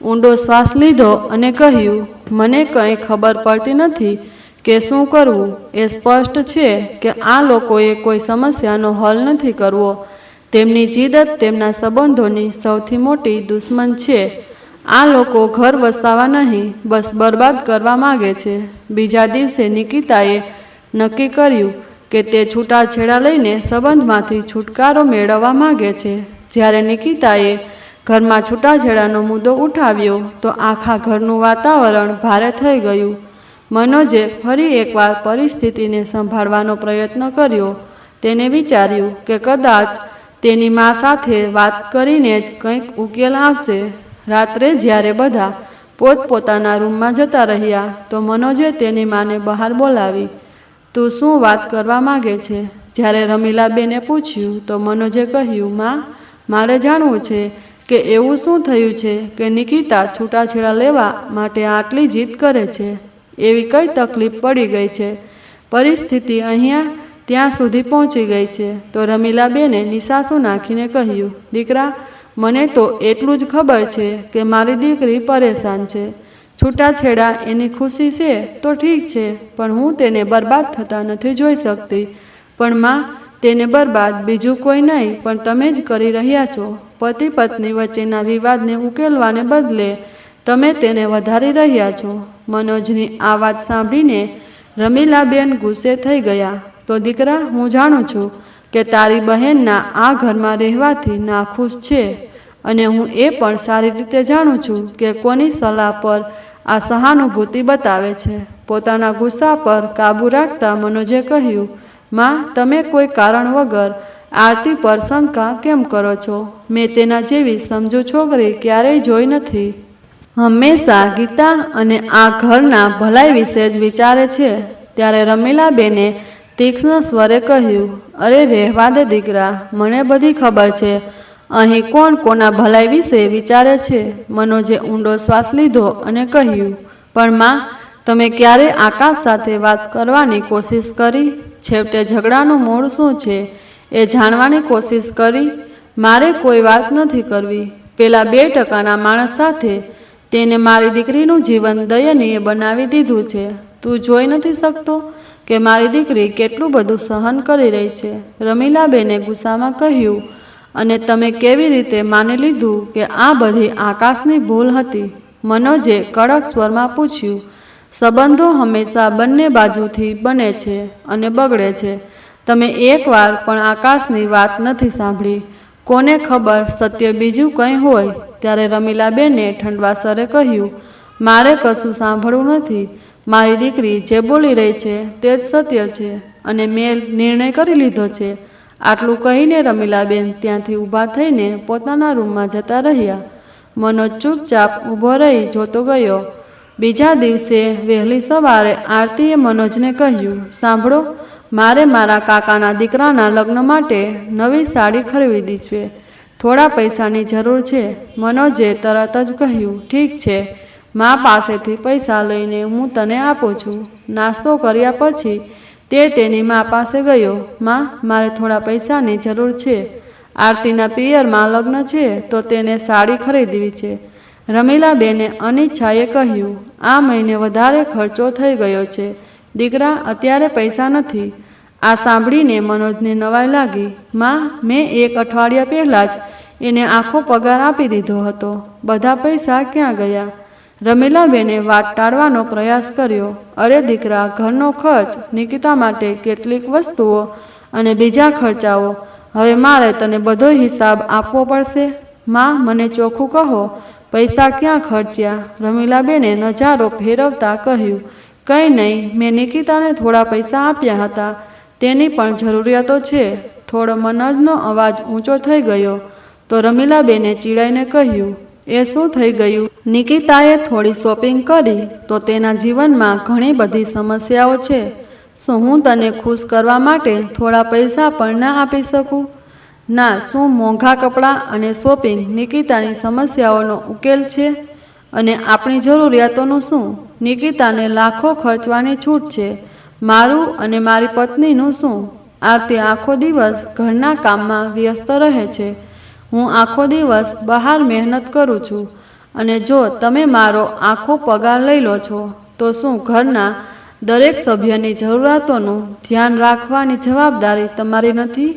[SPEAKER 1] ઊંડો શ્વાસ લીધો અને કહ્યું, મને કંઈ ખબર પડતી નથી કે શું કરવું. એ સ્પષ્ટ છે કે આ લોકોએ કોઈ સમસ્યાનો હલ નથી કરવો. તેમની જીદ તેમના સંબંધોની સૌથી મોટી દુશ્મન છે. આ લોકો ઘર વસાવા નહીં, બસ બરબાદ કરવા માગે છે. બીજા દિવસે નિકિતાએ નક્કી કર્યું કે તે છૂટાછેડા લઈને સંબંધમાંથી છુટકારો મેળવવા માગે છે. જ્યારે નિકિતાએ ઘરમાં છૂટાછેડાનો મુદ્દો ઉઠાવ્યો તો આખા ઘરનું વાતાવરણ ભારે થઈ ગયું. મનોજે ફરી એકવાર પરિસ્થિતિને સંભાળવાનો પ્રયત્ન કર્યો. તેને વિચાર્યું કે કદાચ તેની મા સાથે વાત કરીને જ કંઈક ઉકેલ આવશે. રાત્રે જ્યારે બધા પોતપોતાના રૂમમાં જતા રહ્યા તો મનોજે તેની માને બહાર બોલાવી. તું શું વાત કરવા માગે છે? જ્યારે રમીલાબેને પૂછ્યું તો મનોજે કહ્યું, માં, મારે જાણવું છે કે એવું શું થયું છે કે નિકિતા છૂટાછેડા લેવા માટે આટલી જીદ કરે છે? એવી કઈ તકલીફ પડી ગઈ છે? પરિસ્થિતિ અહીંયા ત્યાં સુધી પહોંચી ગઈ છે. તો રમીલાબેને નિસાસું નાખીને કહ્યું, દીકરા, મને તો એટલું જ ખબર છે કે મારી દીકરી પરેશાન છે. છૂટાછેડા એની ખુશી છે તો ઠીક છે, પણ હું તેને બરબાદ થતા નથી જોઈ શકતી. પણ માં, તેને બરબાદ બીજું કોઈ નહીં પણ તમે જ કરી રહ્યા છો. પતિ પત્ની વચ્ચેના વિવાદને ઉકેલવાને બદલે તમે તેને વધારી રહ્યા છો. મનોજની આ વાત સાંભળીને રમીલાબેન ગુસ્સે થઈ ગયા. તો દીકરા, હું જાણું છું કે તારી બહેનના આ ઘરમાં રહેવાથી નાખુશ છે, અને હું એ પણ સારી રીતે જાણું છું કે કોની સલાહ પર આ સહાનુભૂતિ બતાવે છે. પોતાના ગુસ્સા પર કાબૂ રાખતા મનોજે કહ્યું, માં, તમે કોઈ કારણ વગર આરતી પર શંકા કેમ કરો છો? મેં તેના જેવી સમજુ છોકરી ક્યારેય જોઈ નથી. હંમેશા ગીતા અને આ ઘરના ભલાઈ વિશે જ વિચારે છે. ત્યારે રમીલાબેને તીક્ષ્ણ સ્વરે કહ્યું, અરે રહેવા દે દીકરા, મને બધી ખબર છે અહીં કોણ કોના ભલાઈ વિશે વિચારે છે. મનોજે ઊંડો શ્વાસ લીધો અને કહ્યું, પણ માં, તમે ક્યારે આકાશ સાથે વાત કરવાની કોશિશ કરી? છેવટે ઝઘડાનું મૂળ શું છે એ જાણવાની કોશિશ કરી? મારે કોઈ વાત નથી કરવી. પેલા 2% માણસ સાથે તેને મારી દીકરીનું જીવન દયનીય બનાવી દીધું છે. તું જોઈ નથી શકતો કે મારી દીકરી કેટલું બધું સહન કરી રહી છે? રમીલાબેને ગુસ્સામાં કહ્યું, અને તમે કેવી રીતે માની લીધું કે આ બધી આકાશની ભૂલ હતી? મનોજે કડક સ્વરમાં પૂછ્યું. સંબંધો હંમેશા બંને બાજુથી બને છે અને બગડે છે. તમે એકવાર પણ આકાશની વાત નથી સાંભળી. કોને ખબર સત્ય બીજું કંઈ હોય? ત્યારે રમીલાબેને ઠંડવાસરે કહ્યું, મારે કશું સાંભળવું નથી. મારી દીકરી જે બોલી રહી છે તે જ સત્ય છે અને મેં નિર્ણય કરી લીધો છે. આટલું કહીને રમીલાબેન ત્યાંથી ઊભા થઈને પોતાના રૂમમાં જતા રહ્યા. મનોજ ચૂપચાપ ઊભો રહી જોતો ગયો. બીજા દિવસે વહેલી સવારે આરતીએ મનોજને કહ્યું, સાંભળો, મારે મારા કાકાના દીકરાના લગ્ન માટે નવી સાડી ખરીદી છે. થોડા પૈસાની જરૂર છે. મનોજે તરત જ કહ્યું, ઠીક છે, મા પાસેથી પૈસા લઈને હું તને આપું છું. નાસ્તો કર્યા પછી તે તેની મા પાસે ગયો. માં, મારે થોડા પૈસાની જરૂર છે. આરતીના પિયરમાં લગ્ન છે તો તેને સાડી ખરીદવી છે. રમીલાબેને અનિચ્છાએ કહ્યું, આ મહિને વધારે ખર્ચો થઈ ગયો છે દીકરા, અત્યારે પૈસા નથી. આ સાંભળીને મનોજને નવાઈ લાગી. માં, મેં 1 અઠવાડિયા પહેલાં જ એને આખો પગાર આપી દીધો હતો. બધા પૈસા ક્યાં ગયા? રમીલાબેને વાત ટાળવાનો પ્રયાસ કર્યો. અરે દીકરા, ઘરનો ખર્ચ, નિકિતા માટે કેટલીક વસ્તુઓ અને બીજા ખર્ચાઓ. હવે મારે તને બધો હિસાબ આપવો પડશે. માં, મને ચોખ્ખું કહો, પૈસા ક્યાં ખર્ચ્યા? રમીલાબેને નજારો ફેરવતા કહ્યું, કંઈ નહીં, મેં નિકિતાને થોડા પૈસા આપ્યા હતા. તેની પણ જરૂરિયાતો છે. થોડો મનોજનો અવાજ ઊંચો થઈ ગયો તો રમીલાબેને ચીડાઈને કહ્યું, એ શું થઈ ગયું? નિકિતાએ થોડી શોપિંગ કરી તો તેના જીવનમાં ઘણી બધી સમસ્યાઓ છે. શું હું તને ખુશ કરવા માટે થોડા પૈસા પણ ના આપી શકું? ના. શું મોંઘા કપડાં અને શોપિંગ નિકિતાની સમસ્યાઓનો ઉકેલ છે? અને આપણી જરૂરિયાતોનું શું? નિકિતાને લાખો ખર્ચવાની છૂટ છે. મારું અને મારી પત્નીનું શું? આરતી આખો દિવસ ઘરના કામમાં વ્યસ્ત રહે છે. હું આખો દિવસ બહાર મહેનત કરું છું. અને જો તમે મારો આખો પગાર લઈ લો છો તો શું ઘરના દરેક સભ્યની જરૂરિયાતોનું ધ્યાન રાખવાની જવાબદારી તમારી નથી?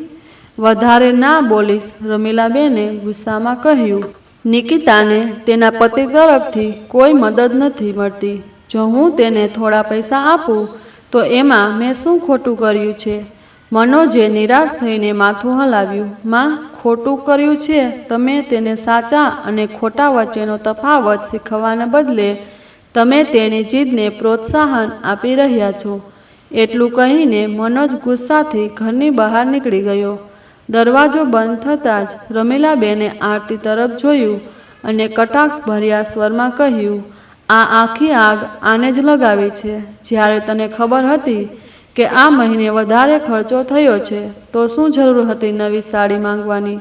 [SPEAKER 1] વધારે ના બોલીશ, રમીલાબેને ગુસ્સામાં કહ્યું. નિકિતાને તેના પતિ તરફથી કોઈ મદદ નથી મળતી. જો હું તેને થોડા પૈસા આપું તો એમાં મેં શું ખોટું કર્યું છે? મનોજે નિરાશ થઈને માથું હલાવ્યું. માં, ખોટું કર્યું છે. તમે તેને સાચા અને ખોટા વચ્ચેનો તફાવત શીખવવાને બદલે તમે તેની જીદને પ્રોત્સાહન આપી રહ્યા છો. એટલું કહીને મનોજ ગુસ્સાથી ઘરની બહાર નીકળી ગયો. દરવાજો બંધ થતાં જ રમીલાબેને આરતી તરફ જોયું અને કટાક્ષભર્યા સ્વરમાં કહ્યું, આ આખી આગ આને જ લગાવી છે. જ્યારે તને ખબર હતી કે આ મહિને વધારે ખર્ચો થયો છે તો શું જરૂર હતી નવી સાડી માંગવાની?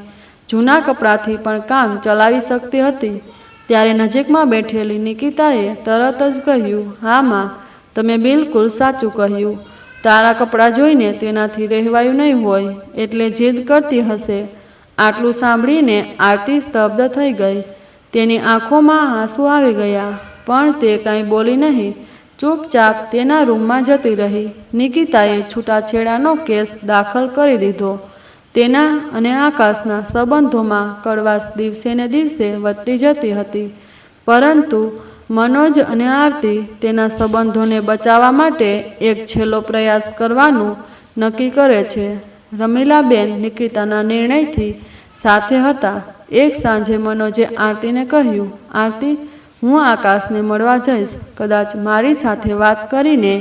[SPEAKER 1] જૂના કપડાથી પણ કામ ચલાવી શકતી હતી. ત્યારે નજીકમાં બેઠેલી નિકિતાએ તરત જ કહ્યું, હા માં, તમે બિલકુલ સાચું કહ્યું. તારા કપડાં જોઈને તેનાથી રહેવાયું નહીં હોય એટલે જીદ કરતી હશે. આટલું સાંભળીને આરતી સ્તબ્ધ થઈ ગઈ. તેની આંખોમાં આંસુ આવી ગયા, પણ તે કાંઈ બોલી નહીં. ચૂપચાપ તેના રૂમમાં જતી રહી. નિકિતાએ છૂટાછેડાનો કેસ દાખલ કરી દીધો. તેના અને આકાશના સંબંધોમાં કડવાશ દિવસે ને દિવસે વધતી જતી હતી. પરંતુ મનોજ અને આરતી તેના સંબંધોને બચાવવા માટે એક છેલ્લો પ્રયાસ કરવાનું નક્કી કરે છે. રમીલાબેન નિકિતાના નિર્ણયથી સાથે હતા. એક સાંજે મનોજે આરતીને કહ્યું, આરતી, હું આકાશને મળવા જઈશ. કદાચ મારી સાથે વાત કરીને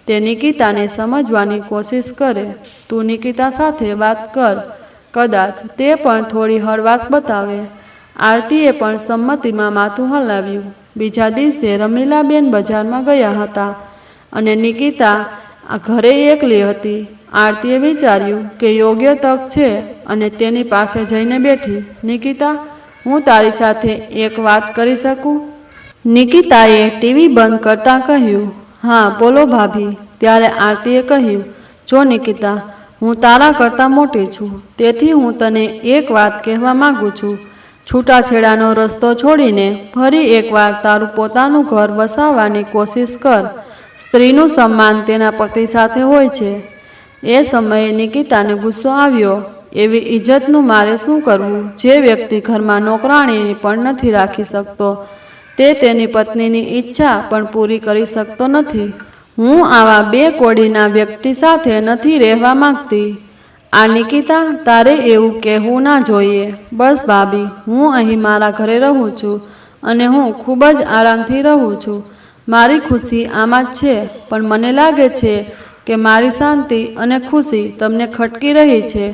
[SPEAKER 1] તે નિકિતાને સમજવાની કોશિશ કરે. તું નિકિતા સાથે વાત કર. કદાચ તે પણ થોડી હળવાશ બતાવે. આરતીએ પણ સંમતિમાં માથું હલાવ્યું. બીજા દિવસે રમીલાબેન બજારમાં ગયા હતા અને નિકિતા ઘરે એકલી હતી. આરતીએ વિચાર્યું કે યોગ્ય તક છે અને તેની પાસે જઈને બેઠી. નિકિતા, હું તારી સાથે એક વાત કરી શકું? નિકિતાએ ટીવી બંધ કરતાં કહ્યું, હા બોલો ભાભી. ત્યારે આરતીએ કહ્યું, જો નિકિતા, હું તારા કરતાં મોટી છું, તેથી હું તને એક વાત કહેવા માગું છું. છૂટાછેડાનો રસ્તો છોડીને ફરી એકવાર તારું પોતાનું ઘર વસાવવાની કોશિશ કર. સ્ત્રીનું સન્માન તેના પતિ સાથે હોય છે. એ સમયે નિકિતાને ગુસ્સો આવ્યો. એવી ઇજ્જતનું મારે શું કરવું જે વ્યક્તિ ઘરમાં નોકરાણીની પણ નથી રાખી શકતો? તે તેની પત્નીની ઈચ્છા પણ પૂરી કરી શકતો નથી. હું આવા બે કોડીના વ્યક્તિ સાથે નથી રહેવા માંગતી. આ નિકિતા, તારે એવું કહેવું ના જોઈએ. બસ ભાભી, હું અહીં મારા ઘરે રહું છું અને હું ખૂબ જ આરામથી રહું છું. મારી ખુશી આમાં જ છે. પણ મને લાગે છે કે મારી શાંતિ અને ખુશી તમને ખટકી રહી છે.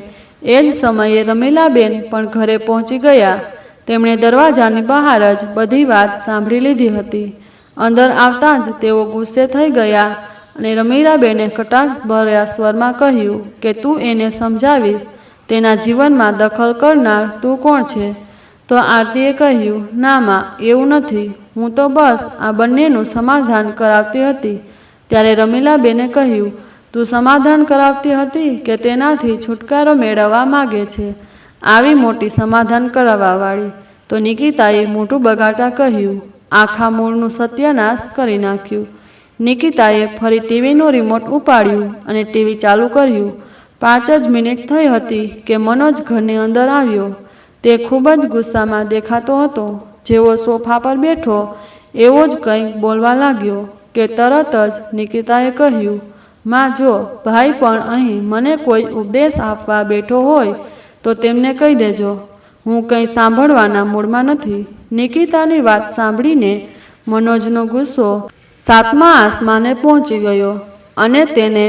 [SPEAKER 1] એ જ સમયે રમીલાબેન પણ ઘરે પહોંચી ગયા. તેમણે દરવાજાની બહાર જ બધી વાત સાંભળી લીધી હતી. અંદર આવતાં જ તેઓ ગુસ્સે થઈ ગયા અને રમીલાબેને કટાક્ષભર્યા સ્વરમાં કહ્યું કે તું એને સમજાવીશ. તેના જીવનમાં દખલ કરનાર તું કોણ છે? તો આરતીએ કહ્યું, ના માં, એવું નથી. હું તો બસ આ બંનેનું સમાધાન કરાવતી હતી. ત્યારે રમીલાબેને કહ્યું, તું સમાધાન કરાવતી હતી કે તેનાથી છુટકારો મેળવવા માગે છે? આવી મોટી સમાધાન કરાવવાવાળી? તો નિકિતાએ મોઢું બગાડતા કહ્યું, આખા મૂળનું સત્યાનાશ કરી નાખ્યું. નિકિતાએ ફરી ટીવીનું રિમોટ ઉપાડ્યું અને ટીવી ચાલુ કર્યું. 5 જ મિનિટ થઈ હતી કે મનોજ ઘરની અંદર આવ્યો. તે ખૂબ જ ગુસ્સામાં દેખાતો હતો. જેવો સોફા પર બેઠો એવો જ કંઈક બોલવા લાગ્યો કે તરત જ નિકિતાએ કહ્યું, માં, જો ભાઈ પણ અહીં મને કોઈ ઉપદેશ આપવા બેઠો હોય તો તેમને કહી દેજો. હું કંઈ સાંભળવાના મૂડમાં નથી. નિકિતાની વાત સાંભળીને મનોજનો ગુસ્સો 7મા આસમાને પહોંચી ગયો અને તેને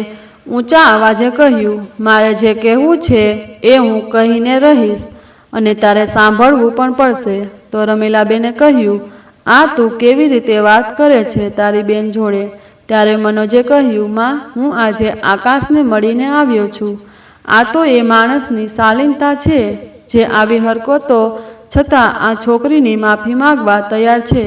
[SPEAKER 1] ઊંચા અવાજે કહ્યું, મારે જે કહેવું છે એ હું કહીને રહીશ અને તારે સાંભળવું પણ પડશે. તો રમીલાબેને કહ્યું, આ તું કેવી રીતે વાત કરે છે તારી બેન જોડે? ત્યારે મનોજે કહ્યું, માં, હું આજે આકાશને મળીને આવ્યો છું. આ તો એ માણસની શાલીનતા છે જે આવી હરકતો છતાં આ છોકરીની માફી માગવા તૈયાર છે.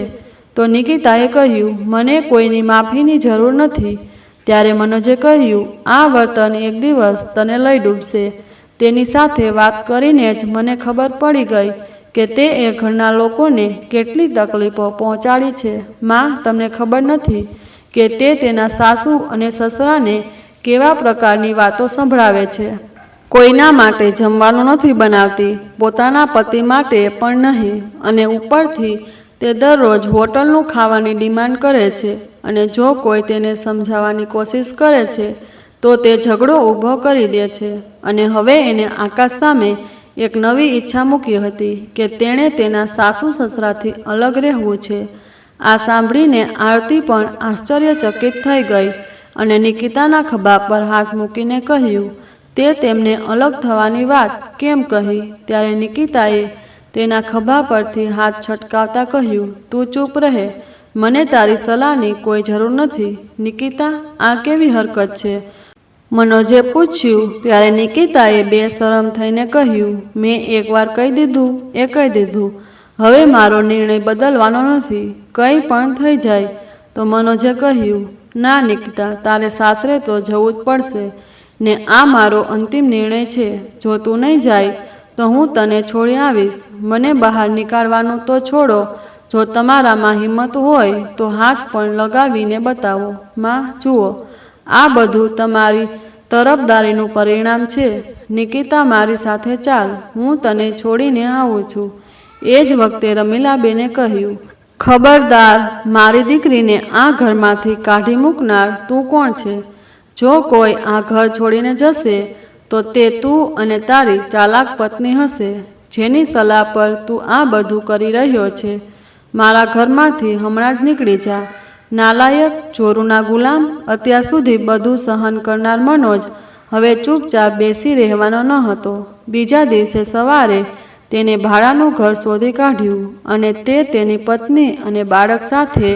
[SPEAKER 1] તો નિકિતાએ કહ્યું, મને કોઈની માફીની જરૂર નથી. ત્યારે મનોજે કહ્યું, આ વર્તન એક દિવસ તને લઈ ડૂબશે. તેની સાથે વાત કરીને જ મને ખબર પડી ગઈ કે તે એ ઘરના લોકોને કેટલી તકલીફો પહોંચાડી છે. માં, તમને ખબર નથી કે તે તેના સાસુ અને સસરાને કેવા પ્રકારની વાતો સંભળાવે છે. કોઈના માટે જમવાનું નથી બનાવતી, પોતાના પતિ માટે પણ નહીં, અને ઉપરથી તે દરરોજ હોટલનું ખાવાની ડિમાન્ડ કરે છે. અને જો કોઈ તેને સમજાવવાની કોશિશ કરે છે તો તે ઝઘડો ઊભો કરી દે છે અને હવે એને આકાશ સામે એક નવી ઈચ્છા મૂકી હતી કે તેણે તેના સાસુ સસરાથી અલગ રહેવું છે. આ સાંભળીને આરતી પણ આશ્ચર્યચકિત થઈ ગઈ અને નિકિતાના ખભા પર હાથ મૂકીને કહ્યું, તે તેમને અલગ થવાની વાત કેમ કહી? ત્યારે નિકિતાએ તેના ખભા પરથી હાથ છટકાવતા કહ્યું, તું ચૂપ રહે, મને તારી સલાહની કોઈ જરૂર નથી. નિકિતા, આ કેવી હરકત છે? મનોજે પૂછ્યું. ત્યારે નિકિતાએ બેશરમ થઈને કહ્યું, મેં એકવાર કહી દીધું એ કહી દીધું, હવે મારો નિર્ણય બદલવાનો નથી, કંઈ પણ થઈ જાય. તો મનોજે કહ્યું, ના નિકિતા, તારે સાસરે તો જવું જ પડશે ને આ મારો અંતિમ નિર્ણય છે. જો તું નહીં જાય તો હું તને છોડી આવીશ. મને બહાર નીકાળવાનું તો છોડો, જો તમારામાં હિંમત હોય તો હાથ પણ લગાવીને બતાવો. માં, જુઓ, આ બધું તમારી તરફદારીનું પરિણામ છે. નિકિતા, મારી સાથે ચાલ, હું તને છોડીને આવું છું. એ જ વખતે રમીલાબેને કહ્યું, ખબરદાર, મારી દીકરીને આ ઘરમાંથી કાઢી મૂકનાર તું કોણ છે? જો કોઈ આ ઘર છોડીને જશે તો તે તું અને તારી ચાલાક પત્ની હશે, જેની સલાહ પર તું આ બધું કરી રહ્યો છે. મારા ઘરમાંથી હમણાં જ નીકળી જા. નાલાયક, ચોરુના ગુલામ. અત્યાર સુધી બધું સહન કરનાર મનોજ હવે ચૂપચાપ બેસી રહેવાનો ન હતો. બીજા દિવસે સવારે તેને ભાડાનું ઘર શોધી કાઢ્યું અને તે તેની પત્ની અને બાળક સાથે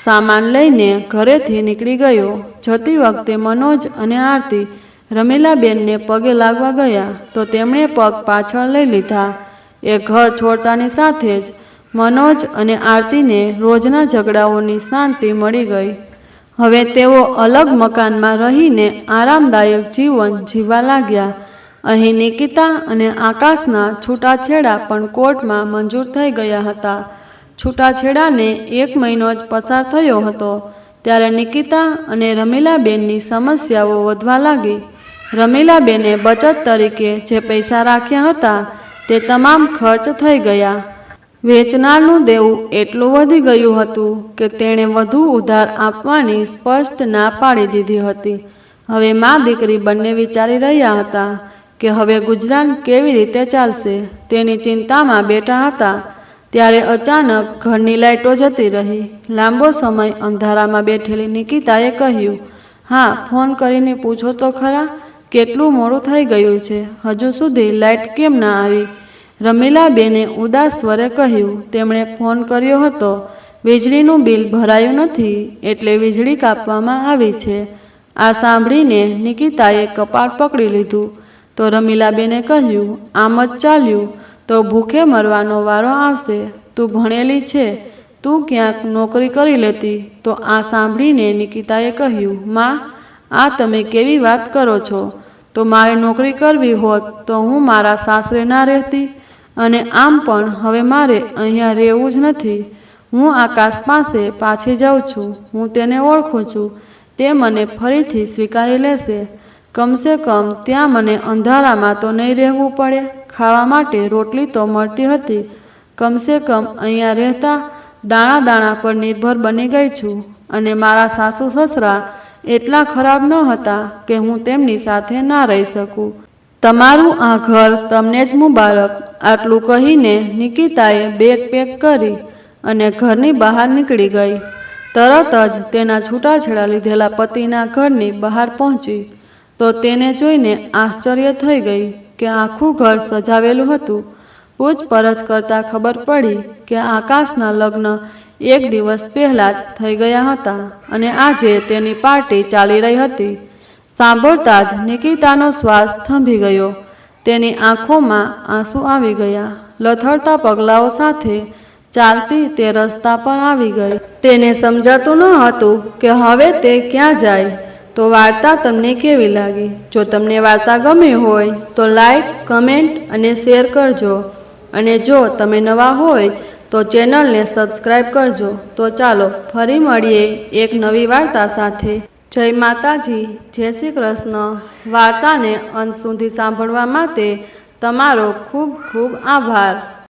[SPEAKER 1] સામાન લઈને ઘરેથી નીકળી ગયો. જતી વખતે મનોજ અને આરતી રમીલાબેનને પગે લાગવા ગયા તો તેમણે પગ પાછળ લઈ લીધા. એ ઘર છોડતાની સાથે જ મનોજ અને આરતીને રોજના ઝઘડાઓની શાંતિ મળી ગઈ. હવે તેઓ અલગ મકાનમાં રહીને આરામદાયક જીવન જીવવા લાગ્યા. અહીં નિકિતા અને આકાશના છૂટાછેડા પણ કોર્ટમાં મંજૂર થઈ ગયા હતા. છૂટાછેડાને 1 મહિનો જ પસાર થયો હતો ત્યારે નિકિતા અને રમીલાબેનની સમસ્યાઓ વધવા લાગી. રમીલાબેને બચત તરીકે જે પૈસા રાખ્યા હતા તે તમામ ખર્ચ થઈ ગયા. વેચનારનું દેવું એટલું વધી ગયું હતું કે તેણે વધુ ઉધાર આપવાની સ્પષ્ટ ના પાડી દીધી હતી. હવે મા દીકરી બંને વિચારી રહ્યા હતા કે હવે ગુજરાન કેવી રીતે ચાલશે. તેની ચિંતામાં બેઠા હતા ત્યારે અચાનક ઘરની લાઇટો જતી રહી. લાંબો સમય અંધારામાં બેઠેલી નિકિતાએ કહ્યું, હા, ફોન કરીને પૂછો તો ખરા, કેટલું મોડું થઈ ગયું છે, હજુ સુધી લાઇટ કેમ ના આવી? રમીલાબેને ઉદાસ સ્વરે કહ્યું, તેમણે ફોન કર્યો હતો, વીજળીનું બિલ ભરાયું નથી એટલે વીજળી કાપવામાં આવી છે. આ સાંભળીને નિકિતાએ કપાળ પકડી લીધું તો રમીલાબેને કહ્યું, આમ જ ચાલ્યું તો ભૂખે મરવાનો વારો આવશે. તું ભણેલી છે, તું ક્યાંક નોકરી કરી લેતી. તો આ સાંભળીને નિકિતાએ કહ્યું, માં, આ તમે કેવી વાત કરો છો? તો મારે નોકરી કરવી હોત તો હું મારા સાસરે ના રહેતી. અને આમ પણ હવે મારે અહીંયા રહેવું જ નથી. હું આકાશ પાસે પાછી જાઉં છું. હું તેને ઓળખું છું, તે મને ફરીથી સ્વીકારી લેશે. કમસે કમ ત્યાં મને અંધારામાં તો નહીં રહેવું પડે. ખાવા માટે રોટલી તો મળતી હતી. કમસે કમ અહીંયા રહેતા દાણા દાણા પર નિર્ભર બની ગઈ છું. અને મારા સાસુ સસરા એટલા ખરાબ ન હતા કે હું તેમની સાથે ના રહી શકું. તમારું આ ઘર તમને જ મુબારક. આટલું કહીને નિકિતાએ બેગ પેક કરી અને ઘરની બહાર નીકળી ગઈ. તરત જ તેના છૂટાછેડા લીધેલા પતિના ઘરની બહાર પહોંચી તો તેને જોઈને આશ્ચર્ય થઈ ગઈ કે આખું ઘર સજાવેલું હતું. પૂછપરછ કરતાં ખબર પડી કે આકાશના લગ્ન 1 દિવસ પહેલાં જ થઈ ગયા હતા અને આજે તેની પાર્ટી ચાલી રહી હતી. સાંભળતા જ નિકિતાનો શ્વાસ થંભી ગયો. તેની આંખોમાં આંસુ આવી ગયા. લથડતા પગલાઓ સાથે ચાલતી તે રસ્તા પર આવી ગઈ. તેને સમજાતું ન હતું કે હવે તે ક્યાં જાય. તો વાર્તા તમને કેવી લાગી? જો તમને વાર્તા ગમી હોય તો લાઈક, કમેન્ટ અને શેર કરજો. અને જો તમે નવા હોય તો ચેનલને સબસ્ક્રાઈબ કરજો. તો ચાલો ફરી મળીએ એક નવી વાર્તા સાથે. જય માતાજી, જય શ્રી કૃષ્ણ. વાર્તાને અંત સુધી સાંભળવા માટે તમારો ખૂબ ખૂબ આભાર.